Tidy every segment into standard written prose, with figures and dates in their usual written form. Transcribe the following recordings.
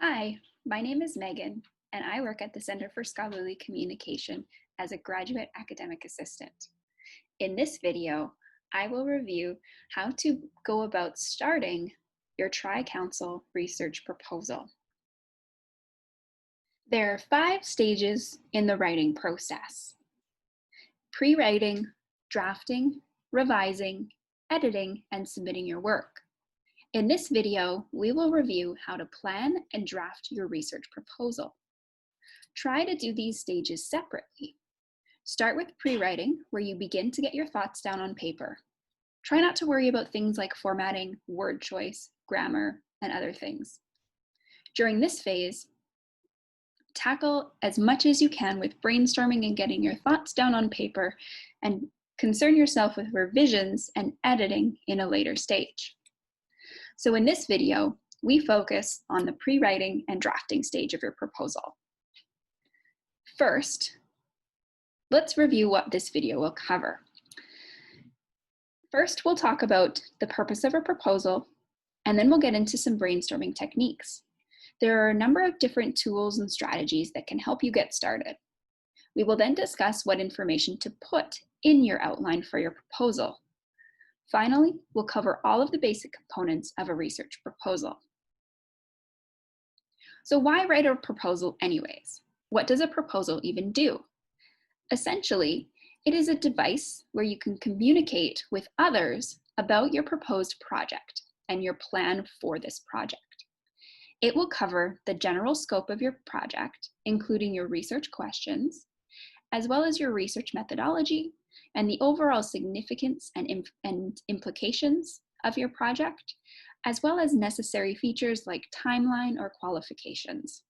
Hi, my name is Megan, and I work at the Center for Scholarly Communication as a graduate academic assistant. In this video, I will review how to go about starting your Tri-Council research proposal. There are 5 stages in the writing process: pre-writing, drafting, revising, editing, and submitting your work. In this video, we will review how to plan and draft your research proposal. Try to do these stages separately. Start with pre-writing, where you begin to get your thoughts down on paper. Try not to worry about things like formatting, word choice, grammar, and other things. During this phase, tackle as much as you can with brainstorming and getting your thoughts down on paper, and concern yourself with revisions and editing in a later stage. So in this video, we focus on the pre-writing and drafting stage of your proposal. First, let's review what this video will cover. First, we'll talk about the purpose of a proposal, and then we'll get into some brainstorming techniques. There are a number of different tools and strategies that can help you get started. We will then discuss what information to put in your outline for your proposal. Finally, we'll cover all of the basic components of a research proposal. So why write a proposal anyways? What does a proposal even do? Essentially, it is a device where you can communicate with others about your proposed project and your plan for this project. It will cover the general scope of your project, including your research questions, as well as your research methodology and the overall significance and implications of your project, as well as necessary features like timeline or qualifications.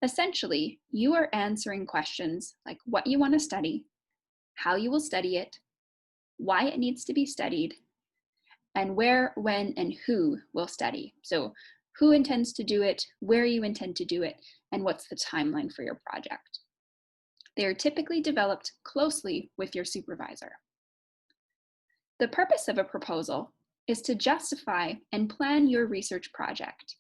Essentially, you are answering questions like what you want to study, how you will study it, why it needs to be studied, and where, when, and who will study. So who intends to do it, where you intend to do it, and what's the timeline for your project. They are typically developed closely with your supervisor. The purpose of a proposal is to justify and plan your research project.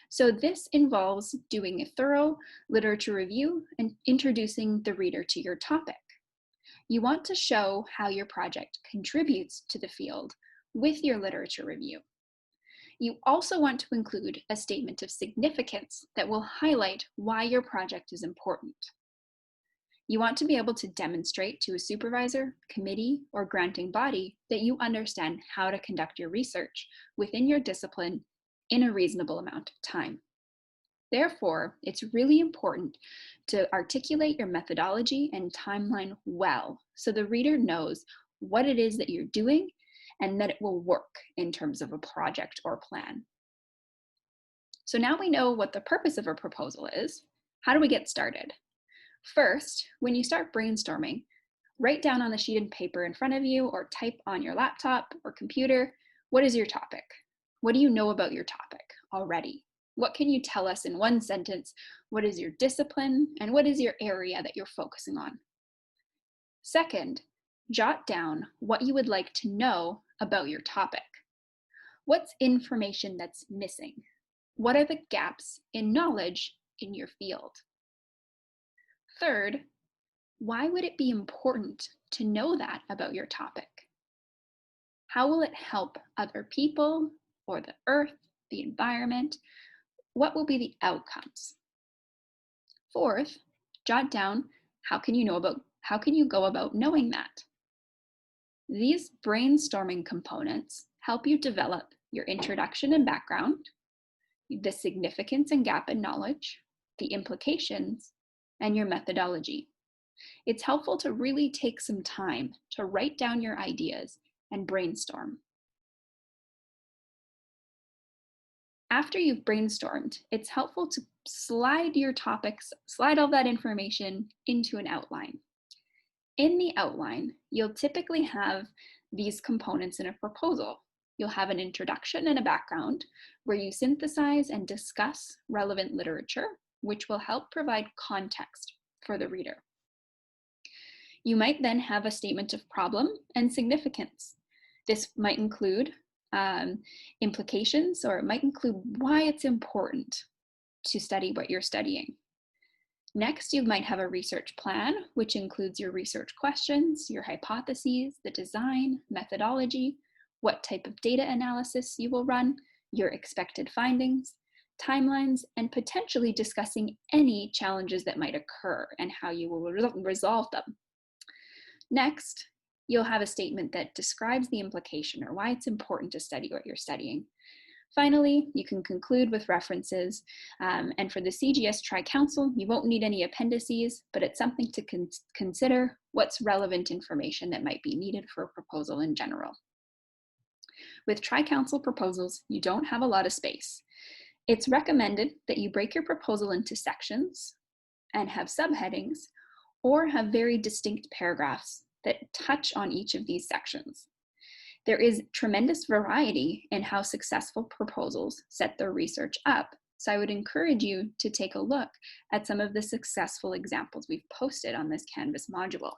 So this involves doing a thorough literature review and introducing the reader to your topic. You want to show how your project contributes to the field with your literature review. You also want to include a statement of significance that will highlight why your project is important. You want to be able to demonstrate to a supervisor, committee, or granting body that you understand how to conduct your research within your discipline in a reasonable amount of time. Therefore, it's really important to articulate your methodology and timeline well so the reader knows what it is that you're doing and that it will work in terms of a project or plan. So now we know what the purpose of a proposal is. How do we get started? First, when you start brainstorming, write down on the sheet of paper in front of you or type on your laptop or computer, what is your topic? What do you know about your topic already? What can you tell us in one sentence? What is your discipline and what is your area that you're focusing on? Second, jot down what you would like to know about your topic. What's information that's missing? What are the gaps in knowledge in your field? Third, why would it be important to know that about your topic? How will it help other people or the earth, the environment? What will be the outcomes? Fourth, jot down how can you go about knowing that? These brainstorming components help you develop your introduction and background, the significance and gap in knowledge, the implications, and your methodology. It's helpful to really take some time to write down your ideas and brainstorm. After you've brainstormed, it's helpful to slide all that information into an outline. In the outline, you'll typically have these components in a proposal. You'll have an introduction and a background where you synthesize and discuss relevant literature, which will help provide context for the reader. You might then have a statement of problem and significance. This might include implications, or it might include why it's important to study what you're studying. Next, you might have a research plan, which includes your research questions, your hypotheses, the design, methodology, what type of data analysis you will run, your expected findings, timelines, and potentially discussing any challenges that might occur and how you will resolve them. Next, you'll have a statement that describes the implication or why it's important to study what you're studying. Finally, you can conclude with references, and for the CGS Tri-Council, you won't need any appendices, but it's something to consider what's relevant information that might be needed for a proposal in general. With Tri-Council proposals, you don't have a lot of space. It's recommended that you break your proposal into sections and have subheadings, or have very distinct paragraphs that touch on each of these sections. There is tremendous variety in how successful proposals set their research up, so I would encourage you to take a look at some of the successful examples we've posted on this Canvas module.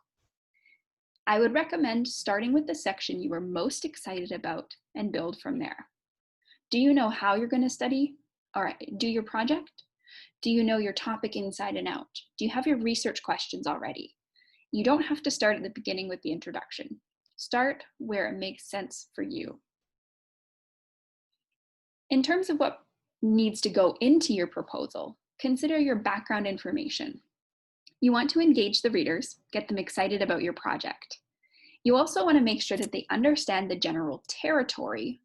I would recommend starting with the section you are most excited about and build from there. Do you know how you're going to study or do your project? Do you know your topic inside and out? Do you have your research questions already? You don't have to start at the beginning with the introduction. Start where it makes sense for you. In terms of what needs to go into your proposal, consider your background information. You want to engage the readers, get them excited about your project. You also want to make sure that they understand the general territory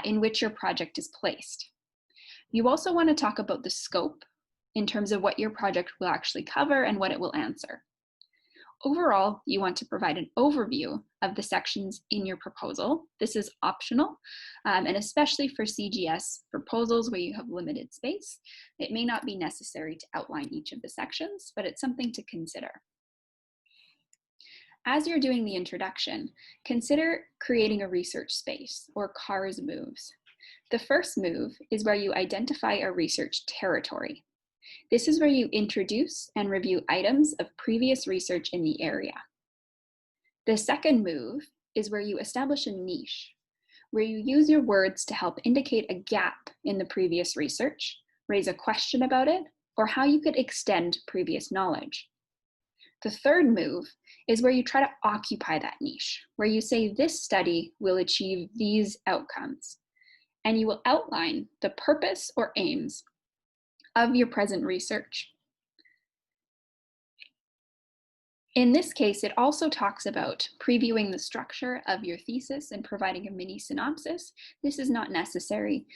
in which your project is placed. You also want to talk about the scope in terms of what your project will actually cover and what it will answer. Overall, you want to provide an overview of the sections in your proposal. This is optional, and especially for CGS proposals where you have limited space, it may not be necessary to outline each of the sections, but it's something to consider. As you're doing the introduction, consider creating a research space, or CARS moves. The first move is where you identify a research territory. This is where you introduce and review items of previous research in the area. The second move is where you establish a niche, where you use your words to help indicate a gap in the previous research, raise a question about it, or how you could extend previous knowledge. The third move is where you try to occupy that niche, where you say this study will achieve these outcomes, and you will outline the purpose or aims of your present research. In this case, it also talks about previewing the structure of your thesis and providing a mini synopsis. This is not necessary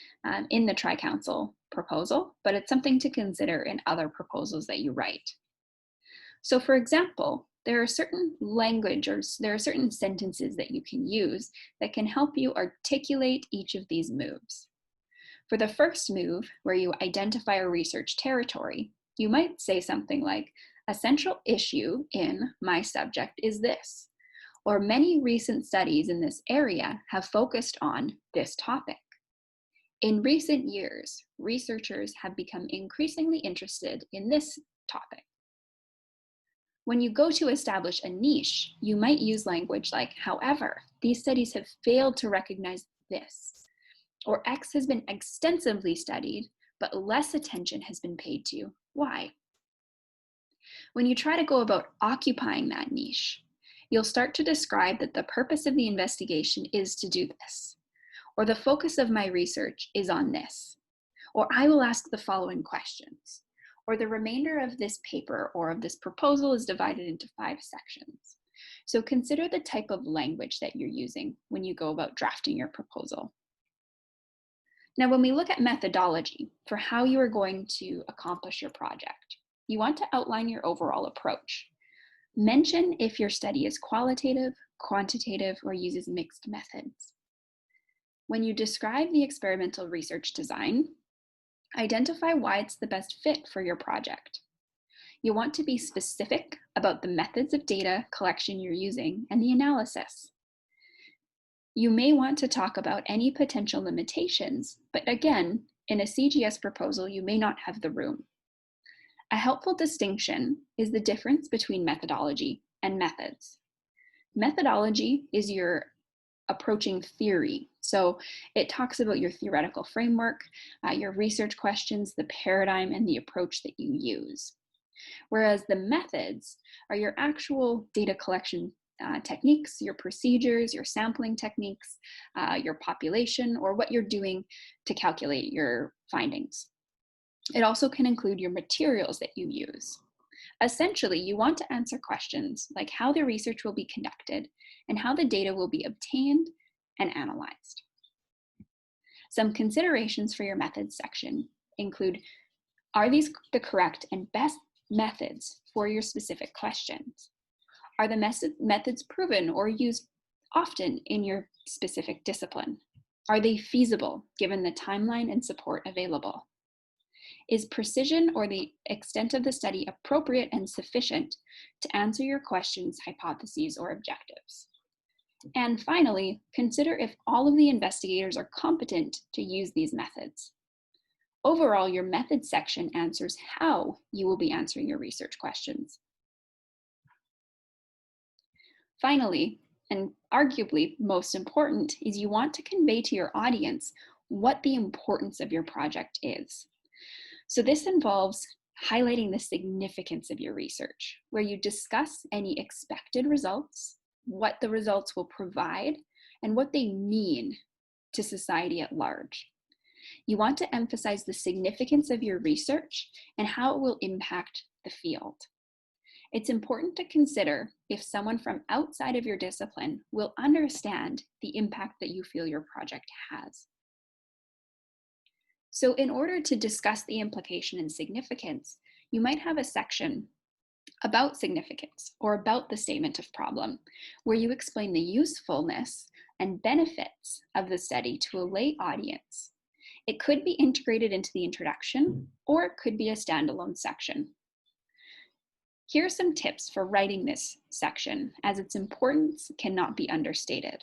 in the Tri-Council proposal, but it's something to consider in other proposals that you write. So for example, there are certain language or there are certain sentences that you can use that can help you articulate each of these moves. For the first move, where you identify a research territory, you might say something like, a central issue in my subject is this, or many recent studies in this area have focused on this topic. In recent years, researchers have become increasingly interested in this topic. When you go to establish a niche, you might use language like, however, these studies have failed to recognize this, or X has been extensively studied, but less attention has been paid to Y. When you try to go about occupying that niche, you'll start to describe that the purpose of the investigation is to do this, or the focus of my research is on this, or I will ask the following questions, or the remainder of this paper or of this proposal is divided into 5 sections. So consider the type of language that you're using when you go about drafting your proposal. Now, when we look at methodology for how you are going to accomplish your project, you want to outline your overall approach. Mention if your study is qualitative, quantitative, or uses mixed methods. When you describe the experimental research design, identify why it's the best fit for your project. You want to be specific about the methods of data collection you're using and the analysis. You may want to talk about any potential limitations, but again, in a CGS proposal, you may not have the room. A helpful distinction is the difference between methodology and methods. Methodology is your approaching theory. So it talks about your theoretical framework, your research questions, the paradigm, and the approach that you use. Whereas the methods are your actual data collection techniques, your procedures, your sampling techniques, your population, or what you're doing to calculate your findings. It also can include your materials that you use. Essentially, you want to answer questions like how the research will be conducted and how the data will be obtained and analyzed. Some considerations for your methods section include, are these the correct and best methods for your specific questions? Are the methods proven or used often in your specific discipline? Are they feasible given the timeline and support available? Is precision or the extent of the study appropriate and sufficient to answer your questions, hypotheses, or objectives? And finally, consider if all of the investigators are competent to use these methods. Overall, your methods section answers how you will be answering your research questions. Finally, and arguably most important, is you want to convey to your audience what the importance of your project is. So this involves highlighting the significance of your research, where you discuss any expected results, what the results will provide, and what they mean to society at large. You want to emphasize the significance of your research and how it will impact the field. It's important to consider if someone from outside of your discipline will understand the impact that you feel your project has. So in order to discuss the implication and significance, you might have a section about significance or about the statement of problem, where you explain the usefulness and benefits of the study to a lay audience. It could be integrated into the introduction, or it could be a standalone section. Here are some tips for writing this section, as its importance cannot be understated.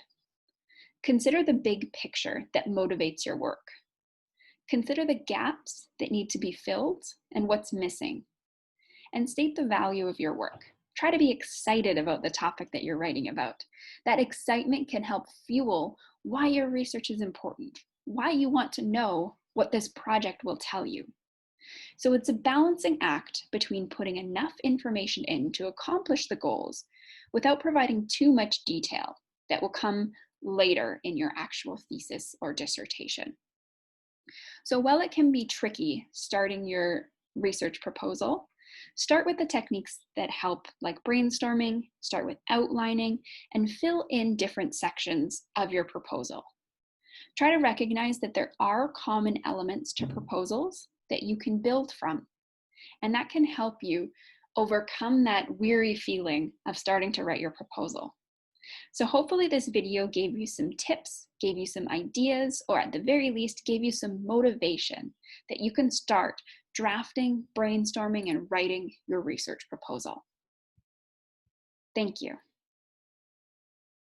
Consider the big picture that motivates your work. Consider the gaps that need to be filled and what's missing. And state the value of your work. Try to be excited about the topic that you're writing about. That excitement can help fuel why your research is important, why you want to know what this project will tell you. So it's a balancing act between putting enough information in to accomplish the goals without providing too much detail that will come later in your actual thesis or dissertation. So while it can be tricky starting your research proposal, start with the techniques that help, like brainstorming, start with outlining, and fill in different sections of your proposal. Try to recognize that there are common elements to proposals that you can build from, and that can help you overcome that weary feeling of starting to write your proposal. So hopefully this video gave you some tips, gave you some ideas, or at the very least gave you some motivation that you can start drafting, brainstorming, and writing your research proposal. Thank you.